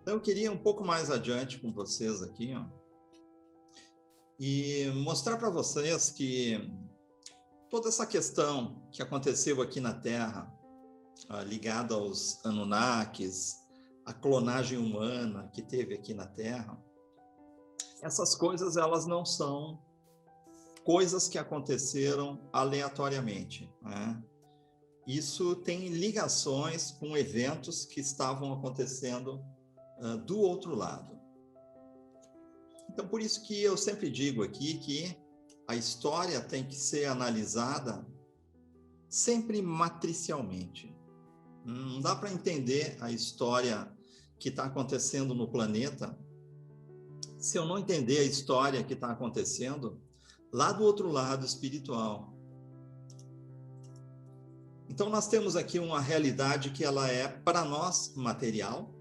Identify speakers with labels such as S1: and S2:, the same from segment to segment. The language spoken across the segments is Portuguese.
S1: Então, eu queria um pouco mais adiante com vocês aqui, ó, e mostrar para vocês que toda essa questão que aconteceu aqui na Terra, ligada aos Anunnakis, a clonagem humana que teve aqui na Terra, essas coisas elas não são coisas que aconteceram aleatoriamente, né? Isso tem ligações com eventos que estavam acontecendo do outro lado. Então, por isso que eu sempre digo aqui que a história tem que ser analisada sempre matricialmente. Não dá para entender a história que está acontecendo no planeta se eu não entender a história que está acontecendo lá do outro lado espiritual. Então, nós temos aqui uma realidade que ela é, para nós, material.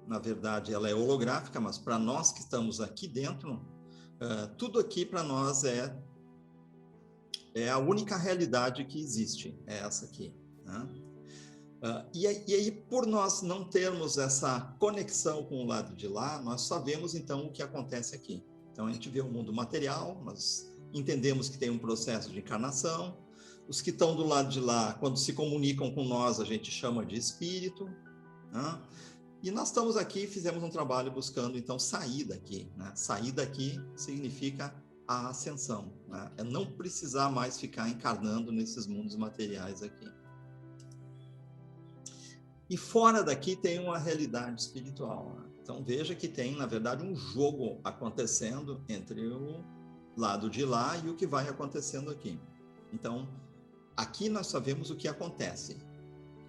S1: Na verdade, ela é holográfica, mas para nós que estamos aqui dentro, tudo aqui para nós é a única realidade que existe, é essa aqui, né? E aí, por nós não termos essa conexão com o lado de lá, nós só vemos, então, o que acontece aqui. Então, a gente vê o mundo material, nós entendemos que tem um processo de encarnação. Os que estão do lado de lá, quando se comunicam com nós, a gente chama de espírito, né? E nós estamos aqui e fizemos um trabalho buscando, então, sair daqui, né? Sair daqui significa a ascensão, né? É não precisar mais ficar encarnando nesses mundos materiais aqui. E fora daqui tem uma realidade espiritual, né? Então, veja que tem, na verdade, um jogo acontecendo entre o lado de lá e o que vai acontecendo aqui. Então, aqui nós sabemos o que acontece.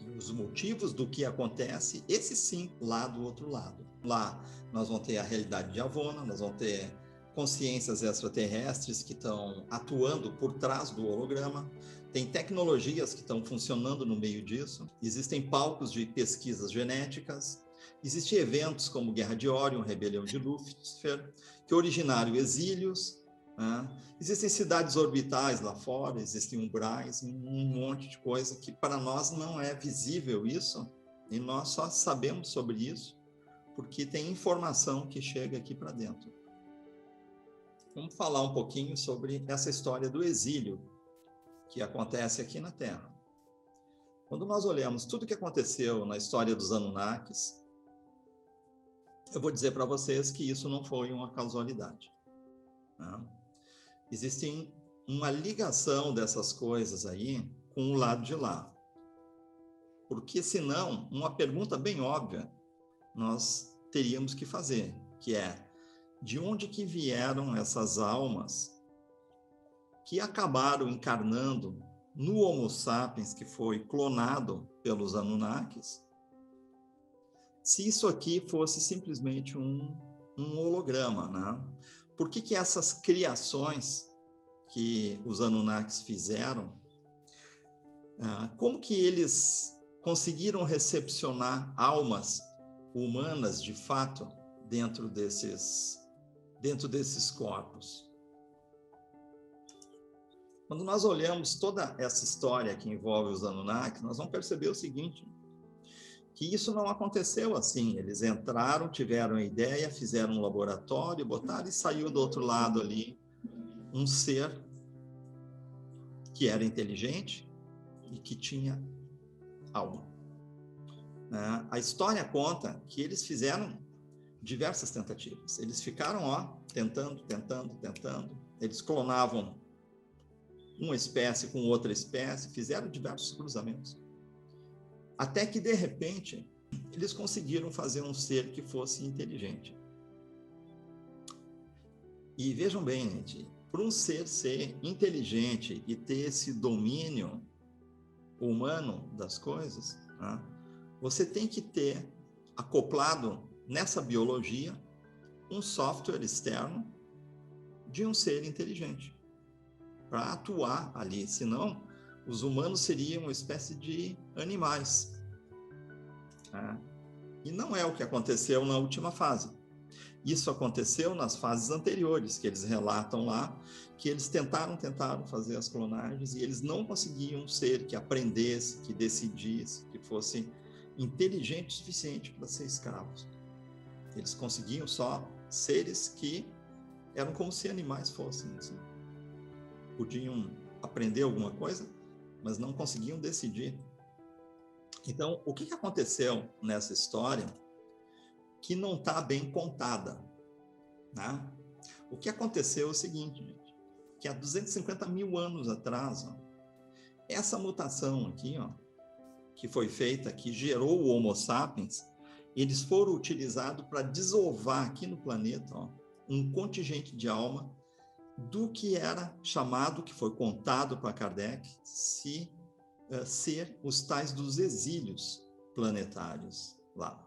S1: E os motivos do que acontece, esse sim, lá do outro lado. Lá nós vamos ter a realidade de Avona, nós vamos ter consciências extraterrestres que estão atuando por trás do holograma, tem tecnologias que estão funcionando no meio disso, existem palcos de pesquisas genéticas, existem eventos como Guerra de Órion, Rebelião de Lúcifer, que originaram exílios, né? Existem cidades orbitais lá fora, existem umbrais, um monte de coisa que para nós não é visível isso, e nós só sabemos sobre isso porque tem informação que chega aqui para dentro. Vamos falar um pouquinho sobre essa história do exílio que acontece aqui na Terra. Quando nós olhamos tudo que aconteceu na história dos Anunnakis, eu vou dizer para vocês que isso não foi uma casualidade, né? Existe uma ligação dessas coisas aí com o lado de lá. Porque senão, uma pergunta bem óbvia nós teríamos que fazer, que é: de onde que vieram essas almas que acabaram encarnando no Homo sapiens, que foi clonado pelos Anunnakis, se isso aqui fosse simplesmente um holograma, né? Por que essas criações que os Anunnakis fizeram, como que eles conseguiram recepcionar almas humanas de fato dentro desses corpos? Quando nós olhamos toda essa história que envolve os Anunnakis, nós vamos perceber o seguinte, que isso não aconteceu assim. Eles entraram, tiveram a ideia, fizeram um laboratório, botaram e saiu do outro lado ali um ser que era inteligente e que tinha alma. A história conta que eles fizeram diversas tentativas. Eles ficaram tentando. Eles clonavam uma espécie com outra espécie, fizeram diversos cruzamentos. Até que, de repente, eles conseguiram fazer um ser que fosse inteligente. E vejam bem, gente, para um ser inteligente e ter esse domínio humano das coisas, né, você tem que ter acoplado nessa biologia um software externo de um ser inteligente para atuar ali, senão os humanos seriam uma espécie de animais. E não é o que aconteceu na última fase. Isso aconteceu nas fases anteriores, que eles relatam lá, que eles tentaram fazer as clonagens e eles não conseguiam um ser que aprendesse, que decidisse, que fosse inteligente o suficiente para ser escravos. Eles conseguiam só seres que eram como se animais fossem, assim. Podiam aprender alguma coisa, mas não conseguiam decidir. Então, o que aconteceu nessa história que não está bem contada, né? O que aconteceu é o seguinte, gente, que há 250 mil anos atrás, ó, essa mutação aqui, ó, que foi feita, que gerou o Homo sapiens, eles foram utilizados para desovar aqui no planeta, ó, um contingente de alma do que era chamado, que foi contado para Kardec, ser os tais dos exílios planetários lá.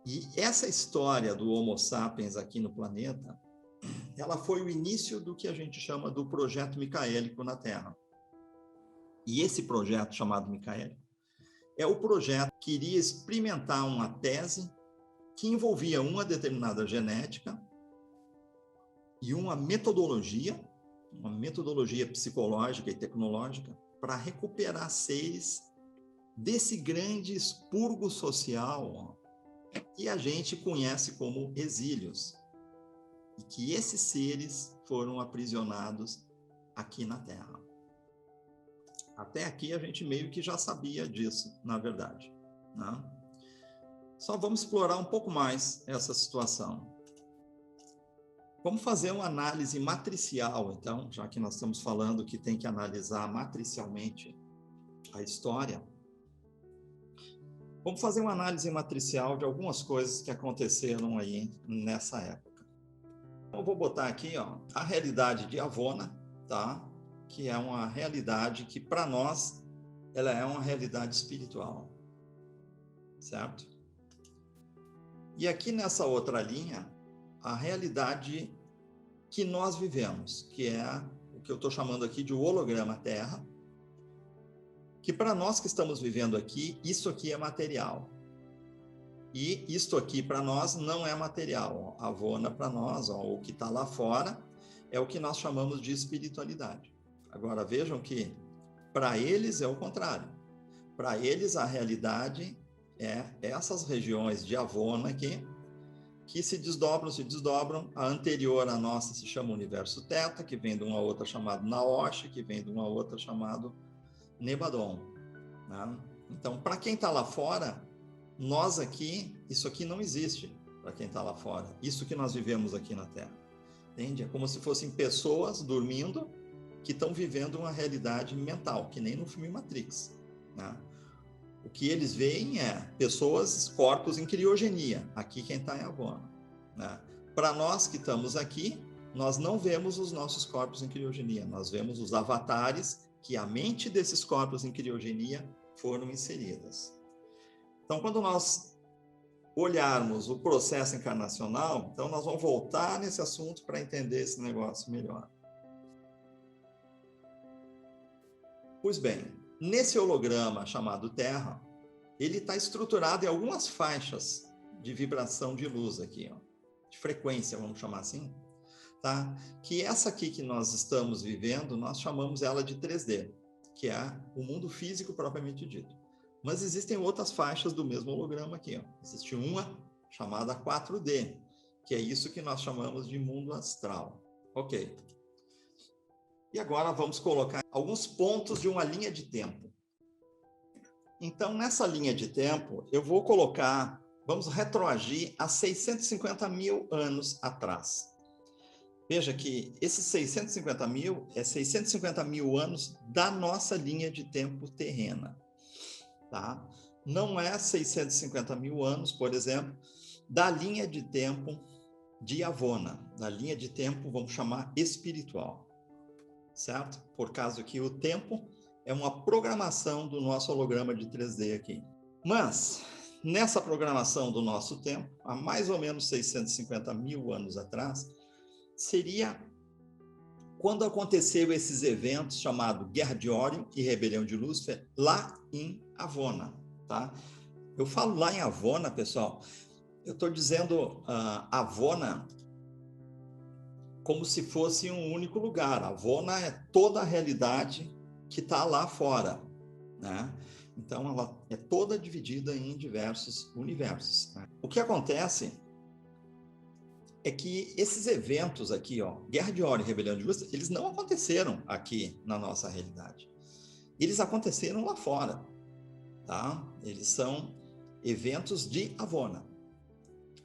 S1: E essa história do Homo sapiens aqui no planeta, ela foi o início do que a gente chama do projeto micaélico na Terra. E esse projeto chamado micaélico é o projeto que iria experimentar uma tese que envolvia uma determinada genética e uma metodologia psicológica e tecnológica para recuperar seres desse grande expurgo social que a gente conhece como exílios, e que esses seres foram aprisionados aqui na Terra. Até aqui a gente meio que já sabia disso, na verdade, né? Só vamos explorar um pouco mais essa situação. Vamos fazer uma análise matricial, então, já que nós estamos falando que tem que analisar matricialmente a história. Vamos fazer uma análise matricial de algumas coisas que aconteceram aí nessa época. Então, eu vou botar aqui, ó, a realidade de Avona, tá? Que é uma realidade que, para nós, ela é uma realidade espiritual, certo? E aqui nessa outra linha, a realidade que nós vivemos, que é o que eu estou chamando aqui de holograma Terra, que para nós que estamos vivendo aqui, isso aqui é material. E isto aqui para nós não é material. A Avona para nós, ó, o que está lá fora, é o que nós chamamos de espiritualidade. Agora vejam que para eles é o contrário. Para eles a realidade é essas regiões de Avona aqui, que se desdobram. A anterior à nossa se chama Universo Teta, que vem de uma outra chamada Naoshi, que vem de uma outra chamada Nebadon, né? Então, para quem está lá fora, nós aqui, isso aqui não existe para quem está lá fora. Isso que nós vivemos aqui na Terra, entende? É como se fossem pessoas dormindo que estão vivendo uma realidade mental, que nem no filme Matrix, né? O que eles veem é pessoas, corpos em criogenia. Aqui quem está em Avona, né? Para nós que estamos aqui, nós não vemos os nossos corpos em criogenia. Nós vemos os avatares que a mente desses corpos em criogenia foram inseridas. Então, quando nós olharmos o processo encarnacional, então nós vamos voltar nesse assunto para entender esse negócio melhor. Pois bem, nesse holograma chamado Terra, ele está estruturado em algumas faixas de vibração de luz aqui, ó, de frequência, vamos chamar assim, tá? Que essa aqui que nós estamos vivendo, nós chamamos ela de 3D, que é o mundo físico propriamente dito. Mas existem outras faixas do mesmo holograma aqui, ó. Existe uma chamada 4D, que é isso que nós chamamos de mundo astral. Ok. E agora vamos colocar alguns pontos de uma linha de tempo. Então, nessa linha de tempo, eu vou colocar, vamos retroagir a 650 mil anos atrás. Veja que esses 650 mil é 650 mil anos da nossa linha de tempo terrena, tá? Não é 650 mil anos, por exemplo, da linha de tempo de Avona, da linha de tempo, vamos chamar espiritual, certo? Por causa que o tempo é uma programação do nosso holograma de 3D aqui. Mas, nessa programação do nosso tempo, há mais ou menos 650 mil anos atrás, seria quando aconteceu esses eventos chamados Guerra de Órion e Rebelião de Lúcifer, lá em Avona, tá? Eu falo lá em Avona, pessoal, eu estou dizendo Avona como se fosse um único lugar. Avona é toda a realidade que está lá fora, né? Então, ela é toda dividida em diversos universos, né? O que acontece é que esses eventos aqui, ó, Guerra de Órion e Rebelião de Lúcifer, eles não aconteceram aqui na nossa realidade. Eles aconteceram lá fora, tá? Eles são eventos de Avona,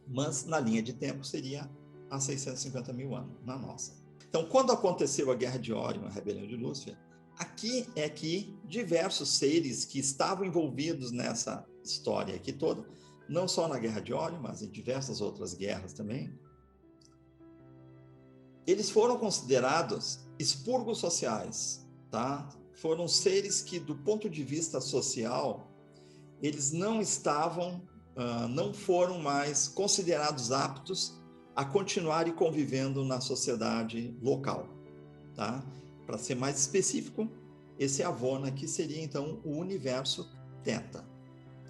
S1: mas na linha de tempo seria há 650 mil anos, na nossa. Então, quando aconteceu a Guerra de Órion, a Rebelião de Lúcifer, aqui é que diversos seres que estavam envolvidos nessa história aqui toda, não só na Guerra de Órion, mas em diversas outras guerras também, eles foram considerados expurgos sociais, tá? Foram seres que, do ponto de vista social, eles não estavam, não foram mais considerados aptos a continuarem convivendo na sociedade local, tá? Para ser mais específico, esse Avona aqui seria, então, o universo Teta,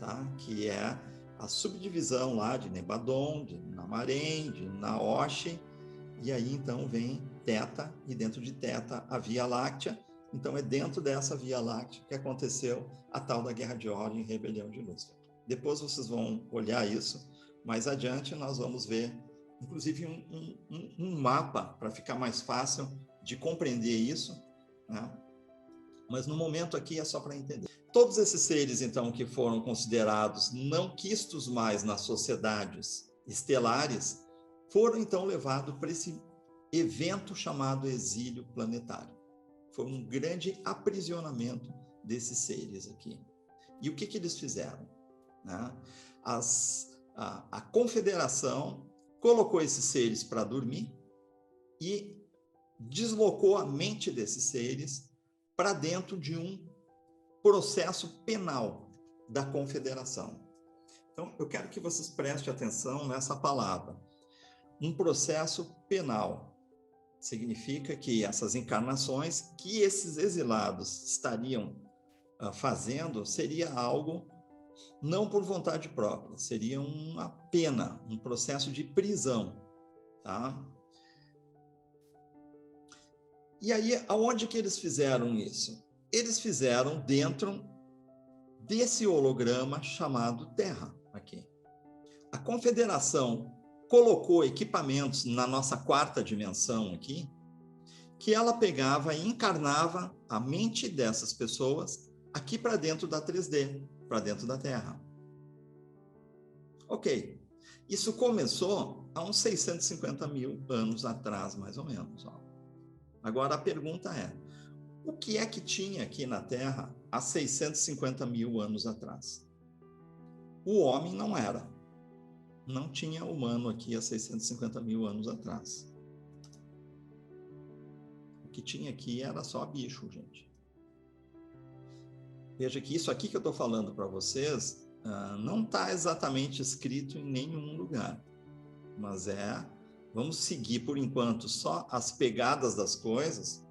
S1: tá? Que é a subdivisão lá de Nebadon, de Namarém, de Naoshi, e aí, então, vem Teta, e dentro de Teta a Via Láctea. Então, é dentro dessa Via Láctea que aconteceu a tal da Guerra de Órion e Rebelião de Lúcifer. Depois vocês vão olhar isso. Mais adiante, nós vamos ver, inclusive, um mapa para ficar mais fácil de compreender isso, né? Mas no momento aqui é só para entender. Todos esses seres, então, que foram considerados não quistos mais nas sociedades estelares, foram, então, levados para esse evento chamado exílio planetário. Foi um grande aprisionamento desses seres aqui. E o que eles fizeram? Né? A confederação colocou esses seres para dormir e deslocou a mente desses seres para dentro de um processo penal da confederação. Então, eu quero que vocês prestem atenção nessa palavra. Um processo penal significa que essas encarnações que esses exilados estariam fazendo seria algo não por vontade própria, seria uma pena, um processo de prisão, tá? E aí, aonde que eles fizeram isso? Eles fizeram dentro desse holograma chamado Terra, aqui. A Confederação colocou equipamentos na nossa quarta dimensão aqui, que ela pegava e encarnava a mente dessas pessoas aqui para dentro da 3D, para dentro da Terra. Ok. Isso começou há uns 650 mil anos atrás, mais ou menos. Ó. Agora a pergunta é, o que é que tinha aqui na Terra há 650 mil anos atrás? O homem não era. Não tinha humano aqui há 650 mil anos atrás. O que tinha aqui era só bicho, gente. Veja que isso aqui que eu estou falando para vocês não está exatamente escrito em nenhum lugar. Mas vamos seguir por enquanto só as pegadas das coisas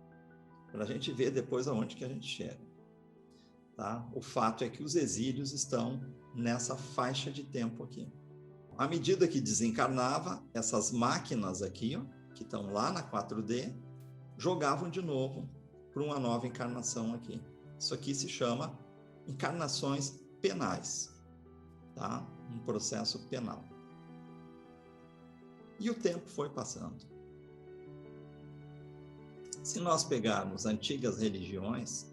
S1: para a gente ver depois aonde que a gente chega. Tá? O fato é que os exílios estão nessa faixa de tempo aqui. À medida que desencarnava, essas máquinas aqui, ó, que estão lá na 4D, jogavam de novo para uma nova encarnação aqui. Isso aqui se chama encarnações penais, tá? Um processo penal. E o tempo foi passando. Se nós pegarmos antigas religiões,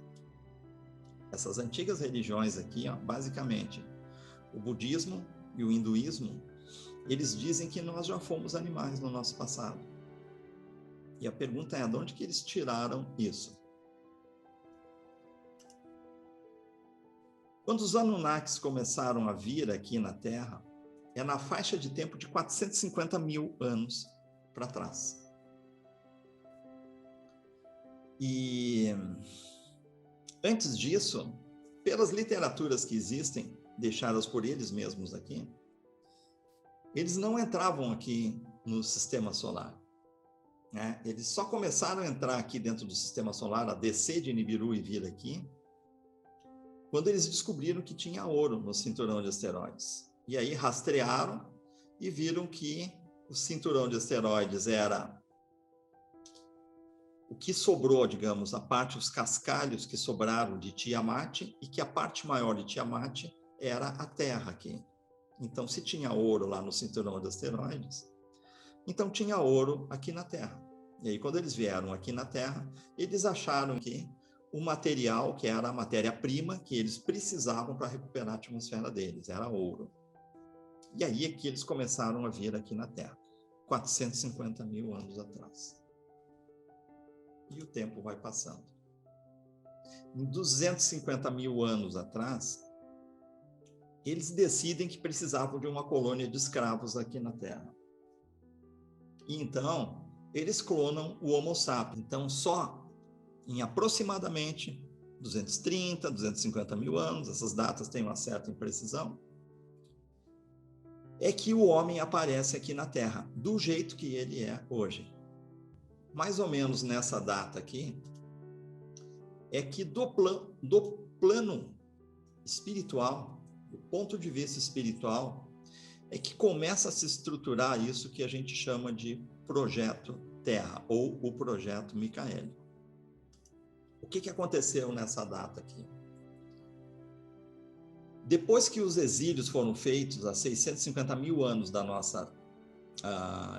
S1: essas antigas religiões aqui, ó, basicamente, o budismo e o hinduísmo, eles dizem que nós já fomos animais no nosso passado. E a pergunta é, de onde que eles tiraram isso? Quando os Anunnakis começaram a vir aqui na Terra, é na faixa de tempo de 450 mil anos para trás. E antes disso, pelas literaturas que existem, deixadas por eles mesmos aqui, eles não entravam aqui no sistema solar. Né? Eles só começaram a entrar aqui dentro do sistema solar, a descer de Nibiru e vir aqui, quando eles descobriram que tinha ouro no cinturão de asteroides. E aí rastrearam e viram que o cinturão de asteroides era o que sobrou, digamos, a parte, os cascalhos que sobraram de Tiamat, e que a parte maior de Tiamat era a Terra aqui. Então, se tinha ouro lá no cinturão de asteroides, então tinha ouro aqui na Terra. E aí, quando eles vieram aqui na Terra, eles acharam que o material, que era a matéria-prima que eles precisavam para recuperar a atmosfera deles, era ouro. E aí é que eles começaram a vir aqui na Terra, 450 mil anos atrás. E o tempo vai passando. Em 250 mil anos atrás, eles decidem que precisavam de uma colônia de escravos aqui na Terra. E então, eles clonam o Homo sapiens. Então, só em aproximadamente 230, 250 mil anos, essas datas têm uma certa imprecisão, é que o homem aparece aqui na Terra, do jeito que ele é hoje. Mais ou menos nessa data aqui, é que do plano espiritual, do ponto de vista espiritual, é que começa a se estruturar isso que a gente chama de projeto Terra, ou o projeto micaélico. O que aconteceu nessa data aqui? Depois que os exílios foram feitos há 650 mil anos da nossa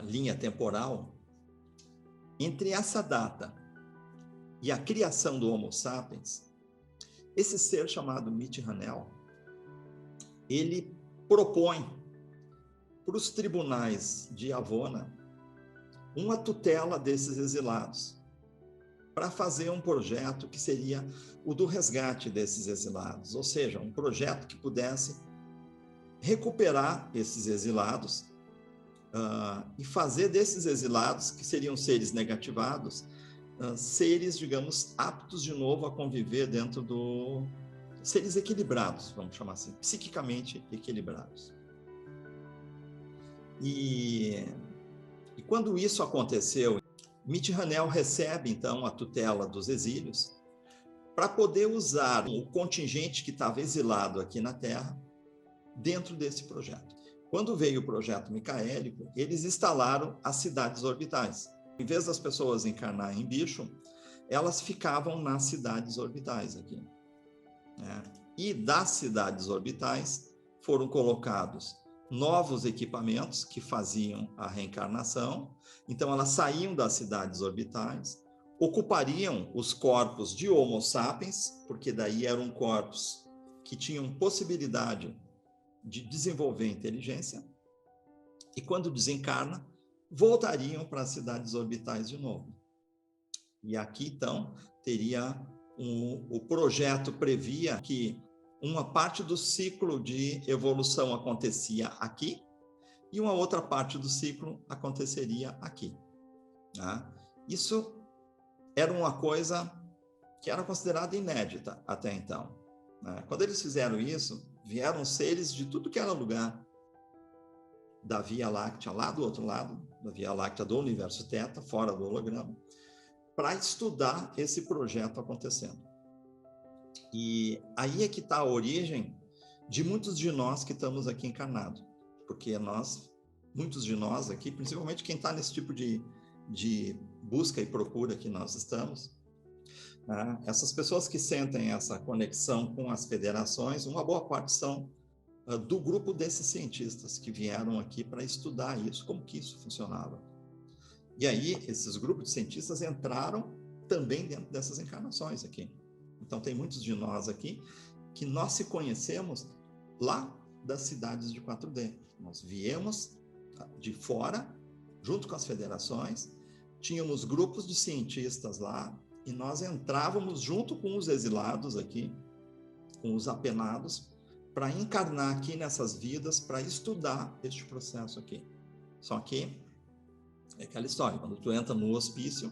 S1: linha temporal, entre essa data e a criação do Homo sapiens, esse ser chamado Mitch-Hanel, ele propõe para os tribunais de Avona uma tutela desses exilados, para fazer um projeto que seria o do resgate desses exilados, ou seja, um projeto que pudesse recuperar esses exilados e fazer desses exilados, que seriam seres negativados, seres, digamos, aptos de novo a conviver dentro do... seres equilibrados, vamos chamar assim, psiquicamente equilibrados. E quando isso aconteceu, Mitch-Hanel recebe, então, a tutela dos exílios para poder usar o contingente que estava exilado aqui na Terra dentro desse projeto. Quando veio o projeto micaélico, eles instalaram as cidades orbitais. Em vez das pessoas encarnarem em bicho, elas ficavam nas cidades orbitais aqui, né? E das cidades orbitais foram colocados novos equipamentos que faziam a reencarnação. Então, elas saíam das cidades orbitais, ocupariam os corpos de Homo sapiens, porque daí eram corpos que tinham possibilidade de desenvolver inteligência, e quando desencarna, voltariam para as cidades orbitais de novo. E aqui, então, teria o projeto previa que uma parte do ciclo de evolução acontecia aqui e uma outra parte do ciclo aconteceria aqui. Tá? Isso era uma coisa que era considerada inédita até então. Né? Quando eles fizeram isso, vieram seres de tudo que era lugar da Via Láctea, lá do outro lado, da Via Láctea do universo Teta, fora do holograma, para estudar esse projeto acontecendo. E aí é que está a origem de muitos de nós que estamos aqui encarnados, porque muitos de nós aqui, principalmente quem está nesse tipo de busca e procura que nós estamos, né? Essas pessoas que sentem essa conexão com as federações, uma boa parte são do grupo desses cientistas que vieram aqui para estudar isso, como que isso funcionava. E aí, esses grupos de cientistas entraram também dentro dessas encarnações aqui. Então, tem muitos de nós aqui que nós se conhecemos lá das cidades de 4D. Nós viemos de fora, junto com as federações, tínhamos grupos de cientistas lá, e nós entrávamos junto com os exilados aqui, com os apenados, para encarnar aqui nessas vidas, para estudar este processo aqui. Só que é aquela história, quando tu entra no hospício,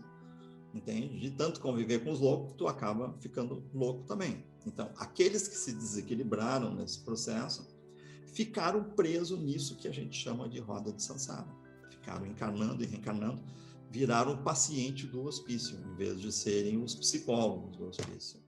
S1: entende? De tanto conviver com os loucos, tu acaba ficando louco também. Então, aqueles que se desequilibraram nesse processo, ficaram presos nisso que a gente chama de roda de samsara. Ficaram encarnando e reencarnando, viraram o paciente do hospício, em vez de serem os psicólogos do hospício.